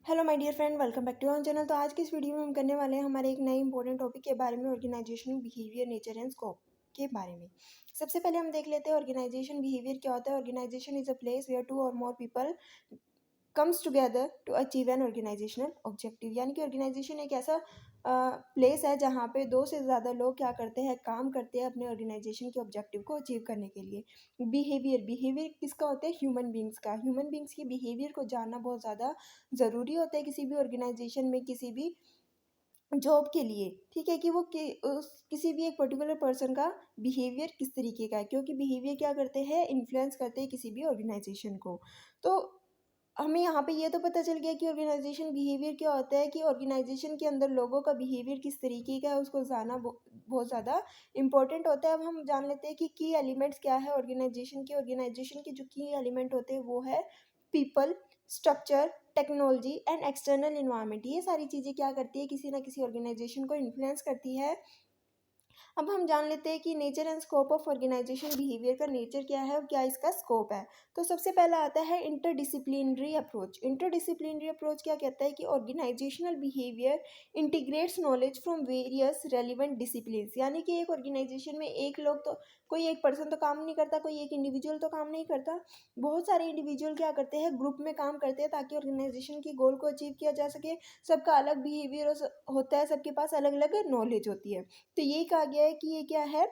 Hello my dear friend, welcome back to our channel. तो आज की इस वीडियो में हम करने वाले हैं हमारे एक नए इंपॉर्टेंट टॉपिक के बारे में, organization behaviour, nature and scope के बारे में। सबसे पहले हम देख लेते हैं ऑर्गेनाइजेशन बिहेवियर क्या होता है। Organisation is a place where two or more people comes together to achieve an organisational objective. यानी कि ऑर्गेनाइजेशन एक ऐसा प्लेस है जहाँ पे दो से ज़्यादा लोग क्या करते हैं, काम करते हैं अपने ऑर्गेनाइजेशन के ऑब्जेक्टिव को अचीव करने के लिए। बिहेवियर किसका होता है? ह्यूमन बींग्स का। ह्यूमन बींग्स की बिहेवियर को जानना बहुत ज़्यादा ज़रूरी होता है किसी भी ऑर्गेनाइजेशन में, किसी भी जॉब के लिए। ठीक है कि वो किसी भी एक पर्टिकुलर पर्सन का बिहेवियर किस तरीके का है, क्योंकि बिहेवियर क्या करते हैं, इन्फ्लुएंस करते हैं किसी भी ऑर्गेनाइजेशन को। तो हमें यहाँ पे ये तो पता चल गया कि ऑर्गेनाइजेशन बिहेवियर क्या होता है, कि ऑर्गेनाइजेशन के अंदर लोगों का बिहेवियर किस तरीके का है, उसको जानना बहुत ज़्यादा इंपॉर्टेंट होता है। अब हम जान लेते हैं कि की एलिमेंट्स क्या है ऑर्गेनाइजेशन के जो की एलिमेंट होते हैं वो है people, structure, technology and external environment. ये सारी चीज़ें क्या करती है, किसी ना किसी ऑर्गेनाइजेशन को इन्फ्लुएंस करती है। अब हम जान लेते हैं कि nature and scope of organization behaviour का नेचर क्या है और क्या इसका स्कोप है। तो सबसे पहला आता है इंटरडिसिप्लिनरी अप्रोच। इंटरडिसिप्लिनरी अप्रोच क्या कहता है कि organizational behaviour integrates knowledge from various relevant disciplines. यानी कि एक ऑर्गेनाइजेशन में एक लोग तो, कोई एक पर्सन तो काम नहीं करता, कोई एक इंडिविजुअल तो काम नहीं करता, बहुत सारे इंडिविजुअल क्या करते हैं, ग्रुप में काम करते हैं ताकि ऑर्गेनाइजेशन की गोल को अचीव किया जा सके। सबका अलग बिहेवियर होता है, सबके पास अलग अलग नॉलेज होती है। तो यही कहा गया है कि ये क्या है,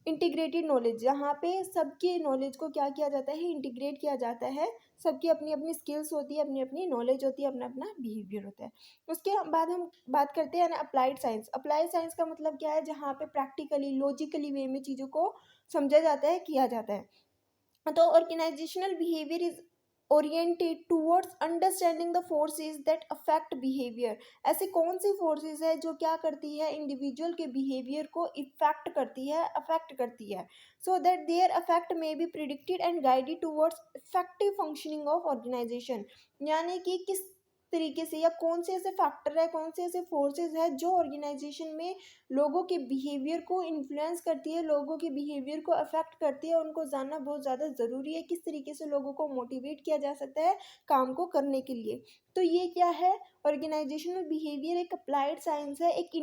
इंटीग्रेटेड नॉलेज, जहाँ पे सबकी नॉलेज को क्या किया जाता है, इंटीग्रेट किया जाता है। सबकी अपनी अपनी स्किल्स होती है, अपनी अपनी नॉलेज होती है, अपना अपना बिहेवियर होता है। उसके बाद हम बात करते हैं ना अप्लाइड साइंस। अप्लाइड साइंस का मतलब क्या है, जहाँ पे प्रैक्टिकली लॉजिकली वे में चीज़ों को समझा जाता है, किया जाता है। तो organizational behaviour is oriented towards understanding the forces that affect behaviour. ऐसे कौन सी फोर्सेस है जो क्या करती है, इंडिविजुअल के बिहेवियर को इफेक्ट करती है, अफेक्ट करती है, so that their affect may be predicted and guided towards effective functioning of organization. यानी कि किस तरीके से या कौन से ऐसे फैक्टर है, कौन से ऐसे फोर्सेस है जो ऑर्गेनाइजेशन में लोगों के बिहेवियर को इन्फ्लुएंस करती है, लोगों के बिहेवियर को अफेक्ट करती है। उनको जानना बहुत ज़्यादा ज़रूरी है, किस तरीके से लोगों को मोटिवेट किया जा सकता है काम को करने के लिए। तो ये क्या है, ऑर्गेनाइजेशनल बिहेवियर एक अप्लाइड साइंस है, एक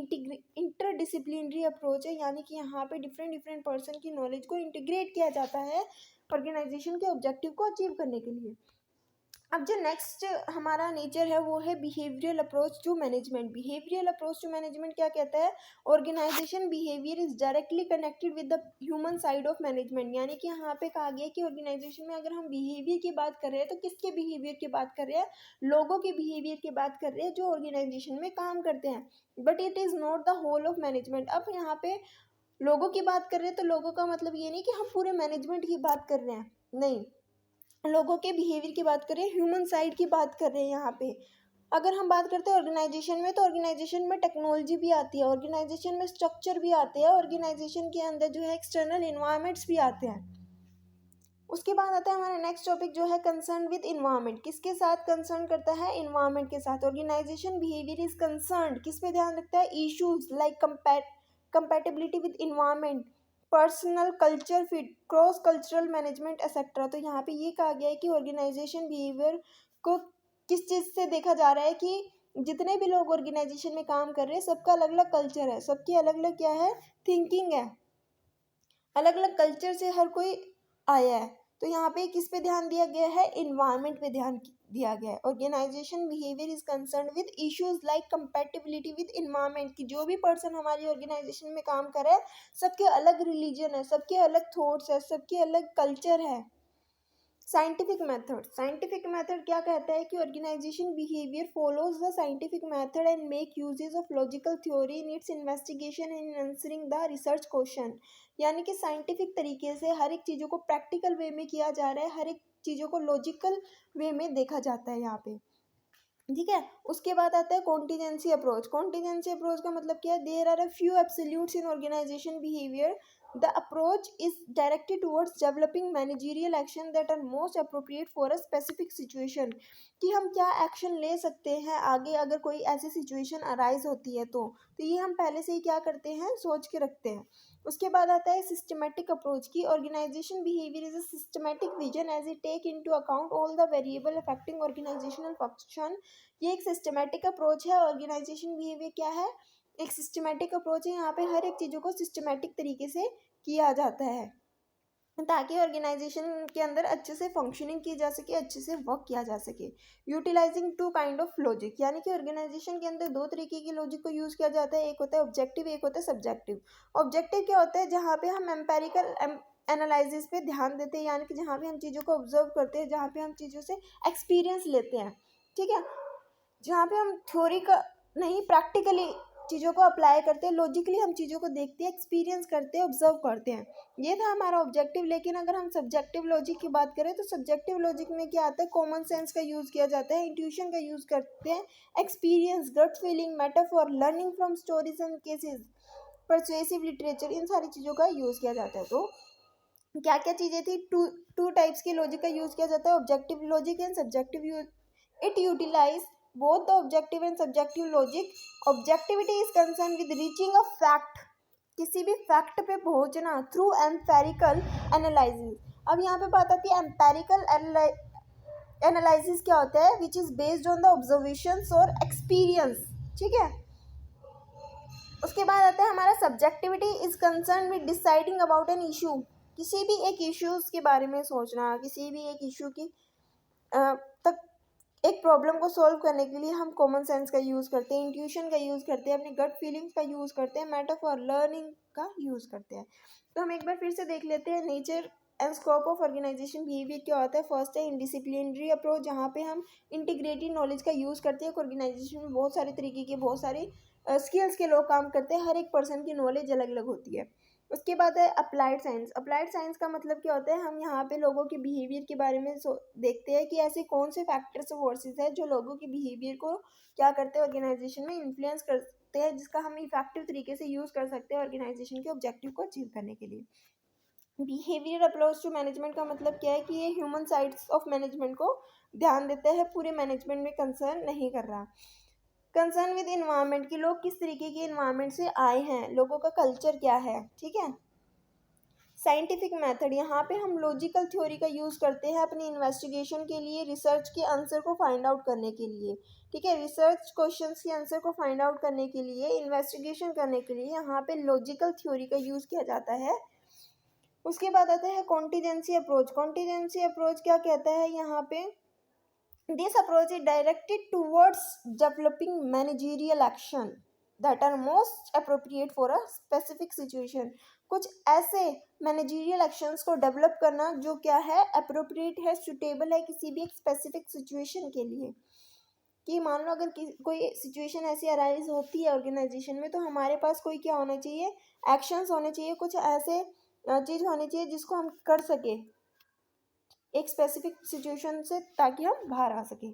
इंटरडिसिप्लिनरी अप्रोच है। यानी कि यहाँ पे डिफरेंट डिफरेंट पर्सन की नॉलेज को इंटीग्रेट किया जाता है ऑर्गेनाइजेशन के ऑब्जेक्टिव को अचीव करने के लिए। अब जो नेक्स्ट हमारा नेचर है वो है behavioural approach to management. Behavioural approach to management क्या कहता है, organization behaviour is directly connected with the human side of management. यानी कि यहाँ पे कहा गया कि ऑर्गेनाइजेशन में अगर हम बिहेवियर की बात कर रहे हैं तो किसके बिहेवियर की बात कर रहे हैं, लोगों के बिहेवियर की बात कर रहे हैं जो ऑर्गेनाइजेशन में काम करते हैं। But it is not the whole of management. अब यहाँ पे लोगों की बात कर रहे हैं तो लोगों का मतलब ये नहीं कि हम पूरे मैनेजमेंट की बात कर रहे हैं, नहीं, लोगों के बिहेवियर की बात करें, ह्यूमन साइड की बात कर रहे हैं यहाँ पे। अगर हम बात करते हैं ऑर्गेनाइजेशन में, तो ऑर्गेनाइजेशन में टेक्नोलॉजी भी आती है, ऑर्गेनाइजेशन में स्ट्रक्चर भी आते हैं, ऑर्गेनाइजेशन के अंदर जो है एक्सटर्नल इन्वायरमेंट्स भी आते हैं। उसके बाद आता है हमारा नेक्स्ट टॉपिक जो है कंसर्न विद इन्वायरमेंट। किसके साथ कंसर्न करता है, इन्वायरमेंट के साथ। ऑर्गेनाइजेशन बिहेवियर इज कंसर्न किस पे ध्यान रखता है, issues like compatibility with environment, personal culture fit, cross cultural management etcetera. तो यहाँ पे ये कहा गया है कि ऑर्गेनाइजेशन बिहेवियर को किस चीज़ से देखा जा रहा है, कि जितने भी लोग ऑर्गेनाइजेशन में काम कर रहे हैं सबका अलग अलग कल्चर है, सबकी अलग अलग क्या है, थिंकिंग है, अलग अलग कल्चर से हर कोई आया है। तो यहाँ पे किस पे ध्यान दिया गया है, इन्वायरमेंट पे ध्यान दिया गया है। Organization behaviour is concern with issues like compatibility with environment, की जो भी पर्सन हमारी ऑर्गेनाइजेशन में काम कर रहा है सबके अलग रिलीजन है, सबके अलग थॉट्स है, सबके अलग कल्चर है। साइंटिफिक मेथड क्या कहता है कि organization behaviour follows the scientific method and make uses of logical theory in its investigation in answering the research question. यानी कि साइंटिफिक तरीके से हर एक चीज़ों को प्रैक्टिकल वे में किया जा रहा है, हर एक चीज़ों को लॉजिकल वे में देखा जाता है यहाँ पे। ठीक है, उसके बाद आता है कॉन्टीजेंसी अप्रोच। कॉन्टीजेंसी अप्रोच का मतलब क्या है, there are a few absolutes in organization behaviour The approach is directed towards developing managerial action that are most appropriate for a specific situation, कि हम क्या एक्शन ले सकते हैं आगे अगर कोई ऐसी सिचुएशन अराइज होती है तो ये हम पहले से ही क्या करते हैं, सोच के रखते हैं। उसके बाद आता है सिस्टमेटिक अप्रोच की organization behaviour is a systematic vision as it take into account all the variable affecting organizational function. ये एक सिस्टमेटिक अप्रोच है। ऑर्गेनाइजेशन बिहेवियर क्या है, एक सिस्टमेटिक अप्रोच है। यहाँ पे हर एक चीज़ों को सिस्टमेटिक तरीके से किया जाता है ताकि ऑर्गेनाइजेशन के अंदर अच्छे से फंक्शनिंग की जा सके, अच्छे से वर्क किया जा सके। Utilizing two kind of logic, यानी कि ऑर्गेनाइजेशन के अंदर दो तरीके की लॉजिक को यूज़ किया जाता है। एक होता है ऑब्जेक्टिव, एक होता है सब्जेक्टिव। ऑब्जेक्टिव क्या होता है, जहाँ पे हम एम्पेरिकल एनालिसिस पे ध्यान देते हैं, यानी कि जहाँ पे हम चीज़ों को ऑब्जर्व करते हैं, जहाँ पे हम चीज़ों से एक्सपीरियंस लेते हैं, ठीक है, जहाँ पे हम थ्योरी का नहीं प्रैक्टिकली चीज़ों को अप्लाई करते हैं, लॉजिकली हम चीज़ों को देखते हैं, एक्सपीरियंस करते हैं, ऑब्जर्व करते हैं। ये था हमारा ऑब्जेक्टिव। लेकिन अगर हम सब्जेक्टिव लॉजिक की बात करें तो सब्जेक्टिव लॉजिक में क्या आता है, कॉमन सेंस का यूज़ किया जाता है, इंट्यूशन का यूज़ करते हैं, experience, gut feeling, metaphor, learning from stories and cases, persuasive literature, इन सारी चीज़ों का यूज़ किया जाता है। तो क्या क्या चीज़ें थी, टू टाइप्स के लॉजिक का यूज़ किया जाता है, objective logic and subjective. It utilize both the objective and subjective logic. Objectivity is concerned with reaching a fact, किसी भी फैक्ट पे पहुंचना थ्रू एम्पेरिकल एनालिसिस। अब यहाँ पे बात आती है एम्पेरिकल एनालिसिस क्या होता है, which is based on the observations और एक्सपीरियंस, ठीक है। उसके बाद आता है हमारा subjectivity is concern with deciding about an issue, किसी भी एक इश्यूज के बारे में सोचना, किसी भी एक इशू की तक एक प्रॉब्लम को सॉल्व करने के लिए हम कॉमन सेंस का यूज़ करते हैं, इंट्यूशन का यूज़ करते हैं, अपने गट फीलिंग्स का यूज़ करते हैं, मेटाफॉर, लर्निंग का यूज़ करते हैं। तो हम एक बार फिर से देख लेते हैं nature and scope of organization behaviour क्या होता है। फर्स्ट है इंडिसिप्लिनरी अप्रोच, जहाँ पे हम इंटीग्रेटेड नॉलेज का यूज़ करते हैं। ऑर्गेनाइजेशन में बहुत सारे तरीके के, बहुत सारे स्किल्स के लोग काम करते हैं, हर एक पर्सन की नॉलेज अलग अलग होती है। उसके बाद है अप्लाइड साइंस। अप्लाइड साइंस का मतलब क्या होता है, हम यहाँ पे लोगों के बिहेवियर के बारे में देखते हैं कि ऐसे कौन से फैक्टर्स और फोर्सेस है जो लोगों के बिहेवियर को क्या करते हैं, ऑर्गेनाइजेशन में इन्फ्लुएंस करते हैं, जिसका हम इफेक्टिव तरीके से यूज़ कर सकते हैं ऑर्गेनाइजेशन के ऑब्जेक्टिव को अचीव करने के लिए। बिहेवियर अप्रोच टू मैनेजमेंट का मतलब क्या है कि ये ह्यूमन साइड्स ऑफ मैनेजमेंट को ध्यान देता है, पूरे मैनेजमेंट में कंसर्न नहीं कर रहा। कंसर्न विद इन्वायरमेंट, की लोग किस तरीके के इन्वायरमेंट से आए हैं, लोगों का कल्चर क्या है, ठीक है। साइंटिफिक मेथड, यहाँ पे हम लॉजिकल थ्योरी का यूज़ करते हैं अपनी इन्वेस्टिगेशन के लिए, रिसर्च के आंसर को फाइंड आउट करने के लिए, ठीक है। रिसर्च क्वेश्चंस के आंसर को फाइंड आउट करने के लिए, इन्वेस्टिगेशन करने के लिए यहाँ पे लॉजिकल थ्योरी का यूज़ किया जाता है। उसके बाद आता है कॉन्टीजेंसी अप्रोच। कॉन्टीजेंसी अप्रोच क्या कहता है यहाँ पे, this approach is directed towards developing managerial action that are most appropriate for a specific situation. कुछ ऐसे मैनेजरियल एक्शंस को डेवलप करना जो क्या है, अप्रोप्रिएट है, सुटेबल है किसी भी एक स्पेसिफिक सिचुएशन के लिए। कि मान लो अगर कोई सिचुएशन ऐसी अराइज होती है ऑर्गेनाइजेशन में, तो हमारे पास कोई क्या होना चाहिए, एक्शंस होने चाहिए, कुछ ऐसे चीज़ होनी चाहिए जिसको हम कर सके एक स्पेसिफिक सिचुएशन से, ताकि हम बाहर आ सकें।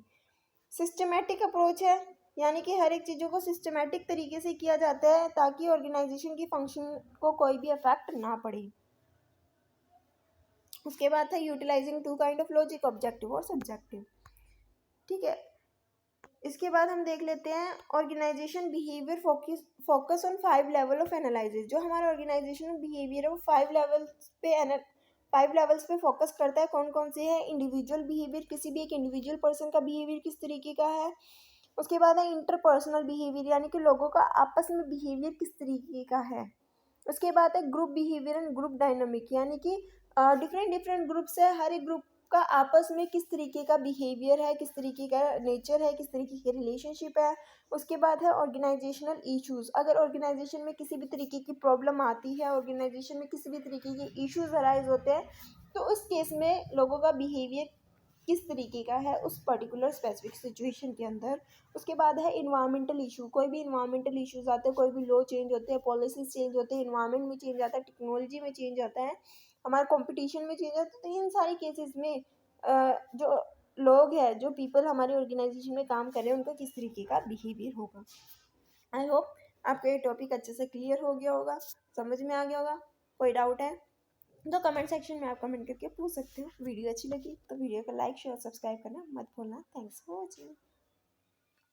सिस्टमेटिक अप्रोच है, यानी कि हर एक चीज़ों को सिस्टमेटिक तरीके से किया जाता है ताकि ऑर्गेनाइजेशन की फंक्शन को कोई भी इफेक्ट ना पड़े। उसके बाद है utilizing two kind of logic, objective और सब्जेक्टिव, ठीक है। इसके बाद हम देख लेते हैं organization behaviour focus on 5 level of analysis. जो हमारा ऑर्गेनाइजेशन बिहेवियर है वो 5 लेवल्स पे फोकस करता है। कौन कौन से हैं, इंडिविजुअल बिहेवियर, किसी भी एक इंडिविजुअल पर्सन का बिहेवियर किस तरीके का है। उसके बाद है इंटरपर्सनल बिहेवियर, यानी कि लोगों का आपस में बिहेवियर किस तरीके का है। उसके बाद है group behaviour and group dynamic, यानी कि डिफरेंट डिफरेंट ग्रुप्स है, हर एक ग्रुप का आपस में किस तरीके का बिहेवियर है, किस तरीके का नेचर है, किस तरीके की रिलेशनशिप है। उसके बाद है ऑर्गेनाइजेशनल इश्यूज, अगर ऑर्गेनाइजेशन में किसी भी तरीके की प्रॉब्लम आती है, ऑर्गेनाइजेशन में किसी भी तरीके के इश्यूज अराइज होते हैं, तो उस केस में लोगों का बिहेवियर किस तरीके का है उस पर्टिकुलर स्पेसिफिक सिचुएशन के अंदर। उसके बाद है इन्वायरमेंटल इशू, कोई भी इन्वायरमेंटल इश्यूज आते हैं, कोई भी लॉ चेंज होते हैं, पॉलिसीज चेंज होते हैं, इन्वायरमेंट में चेंज आता है, टेक्नोलॉजी में चेंज आता है, हमारे कंपटीशन में चेंज आता है। तो इन सारी केसेस में जो लोग हैं, जो पीपल हमारे ऑर्गेनाइजेशन में काम कर रहे हैं, उनका किस तरीके का बिहेवियर होगा। आई होप आपका ये टॉपिक अच्छे से क्लियर हो गया होगा, समझ में आ गया होगा। कोई डाउट है तो कमेंट सेक्शन में आप कमेंट करके पूछ सकते हो। वीडियो अच्छी लगी तो वीडियो को लाइक शेयर सब्सक्राइब करना मत भूलना। Thanks for watching.